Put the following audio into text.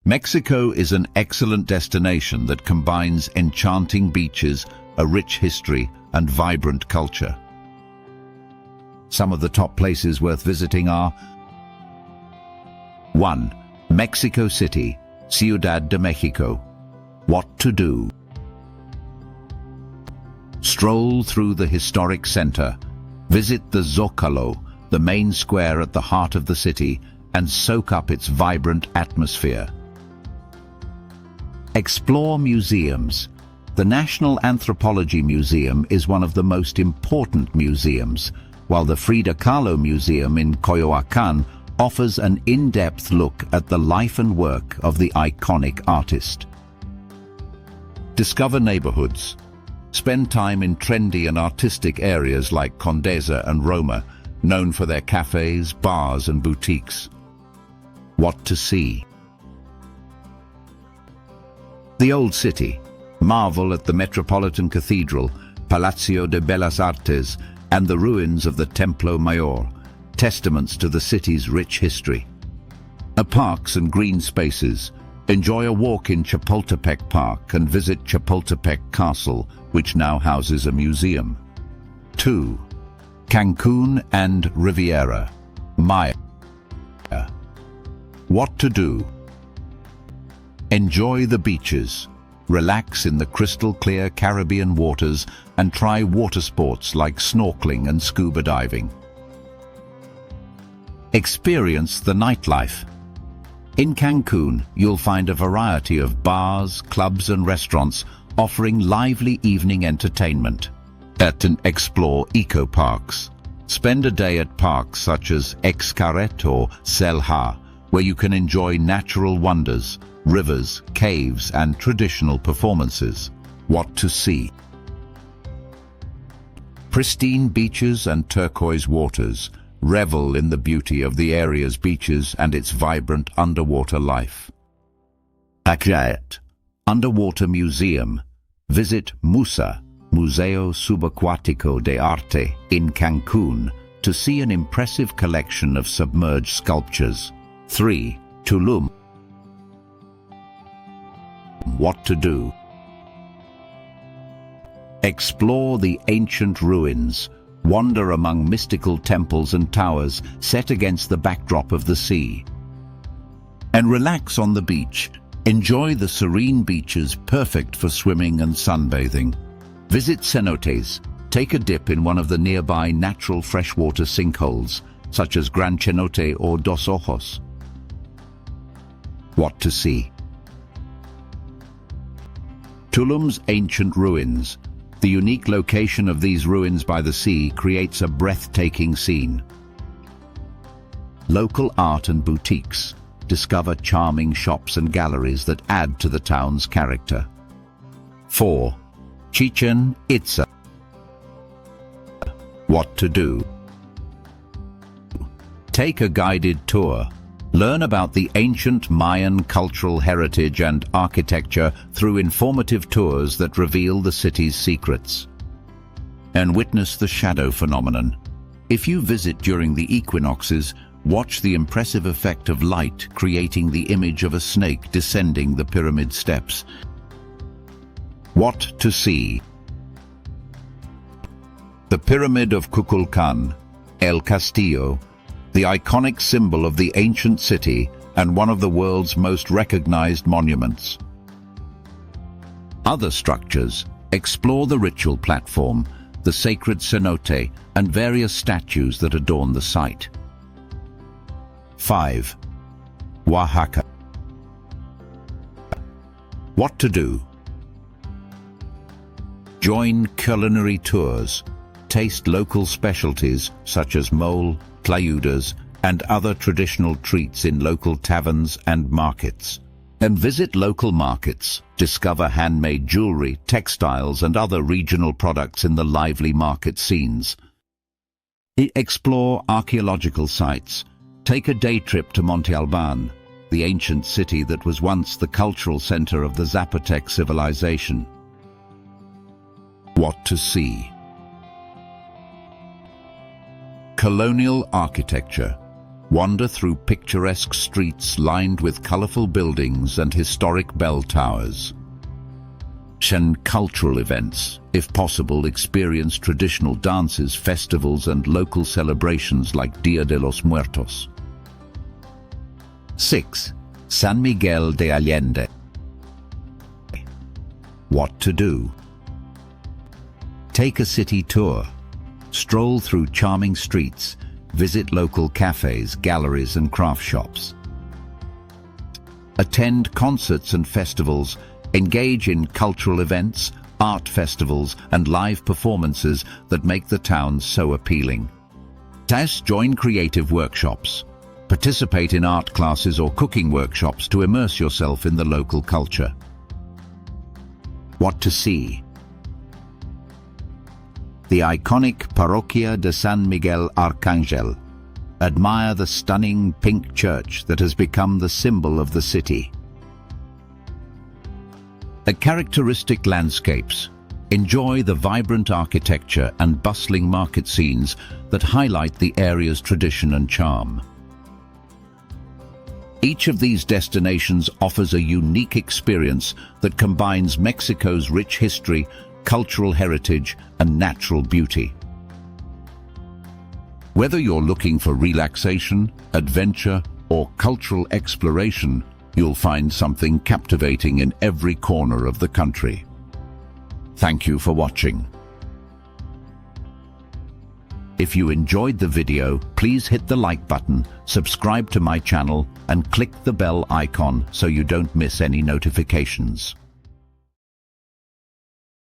Mexico is an excellent destination that combines enchanting beaches, a rich history, and vibrant culture. Some of the top places worth visiting are 1. Mexico City, Ciudad de Mexico. What to do? Stroll through the historic center, visit the Zócalo, the main square at the heart of the city, and soak up its vibrant atmosphere. Explore museums. The National Anthropology Museum is one of the most important museums, while the Frida Kahlo Museum in Coyoacán offers an in-depth look at the life and work of the iconic artist. Discover neighborhoods. Spend time in trendy and artistic areas like Condesa and Roma, known for their cafes, bars, and boutiques. What to see? The Old City. Marvel at the Metropolitan Cathedral, Palacio de Bellas Artes, and the ruins of the Templo Mayor, testaments to the city's rich history. Parks and green spaces. Enjoy a walk in Chapultepec Park and visit Chapultepec Castle, which now houses a museum. 2. Cancun and Riviera Maya. What to do? Enjoy the beaches, relax in the crystal-clear Caribbean waters, and try water sports like snorkeling and scuba diving. Experience the nightlife. In Cancun, you'll find a variety of bars, clubs, and restaurants offering lively evening entertainment. Explore eco-parks. Spend a day at parks such as Xcaret or Selja, where you can enjoy natural wonders, rivers, caves, and traditional performances. What to see? Pristine beaches and turquoise waters. Revel in the beauty of the area's beaches and its vibrant underwater life. Xcaret Underwater Museum. Visit MUSA, Museo Subacuático de Arte, in Cancun to see an impressive collection of submerged sculptures. 3. Tulum. What to do? Explore the ancient ruins. Wander among mystical temples and towers set against the backdrop of the sea. And relax on the beach. Enjoy the serene beaches perfect for swimming and sunbathing. Visit cenotes. Take a dip in one of the nearby natural freshwater sinkholes, such as Gran Cenote or Dos Ojos. What to see? Tulum's ancient ruins. The unique location of these ruins by the sea creates a breathtaking scene. Local art and boutiques. Discover charming shops and galleries that add to the town's character. 4. Chichén Itzá. What to do? Take a guided tour. Learn about the ancient Mayan cultural heritage and architecture through informative tours that reveal the city's secrets. And witness the shadow phenomenon. If you visit during the equinoxes, watch the impressive effect of light creating the image of a snake descending the pyramid steps. What to see? The Pyramid of Kukulkan, El Castillo, the iconic symbol of the ancient city and one of the world's most recognized monuments. Other structures. Explore the ritual platform, the sacred cenote, and various statues that adorn the site. 5. Oaxaca. What to do? Join culinary tours. Taste local specialties such as mole, tlayudas, and other traditional treats in local taverns and markets. And visit local markets. Discover handmade jewelry, textiles, and other regional products in the lively market scenes. Explore archaeological sites. Take a day trip to Monte Albán, the ancient city that was once the cultural center of the Zapotec civilization. What to see? Colonial architecture. Wander through picturesque streets lined with colorful buildings and historic bell towers. And cultural events. If possible, experience traditional dances, festivals, and local celebrations like Dia de los Muertos. 6. San Miguel de Allende. What to do? Take a city tour. Stroll through charming streets. Visit local cafes, galleries, and craft shops. Attend concerts and festivals. Engage in cultural events, art festivals, and live performances that make the town so appealing. Join creative workshops. Participate in art classes or cooking workshops to immerse yourself in the local culture. What to see? The iconic Parroquia de San Miguel Arcángel. Admire the stunning pink church that has become the symbol of the city. The characteristic landscapes. Enjoy the vibrant architecture and bustling market scenes that highlight the area's tradition and charm. Each of these destinations offers a unique experience that combines Mexico's rich history, cultural heritage, and natural beauty. Whether you're looking for relaxation, adventure, or cultural exploration, you'll find something captivating in every corner of the country. Thank you for watching. If you enjoyed the video, please hit the like button, subscribe to my channel, and click the bell icon so you don't miss any notifications.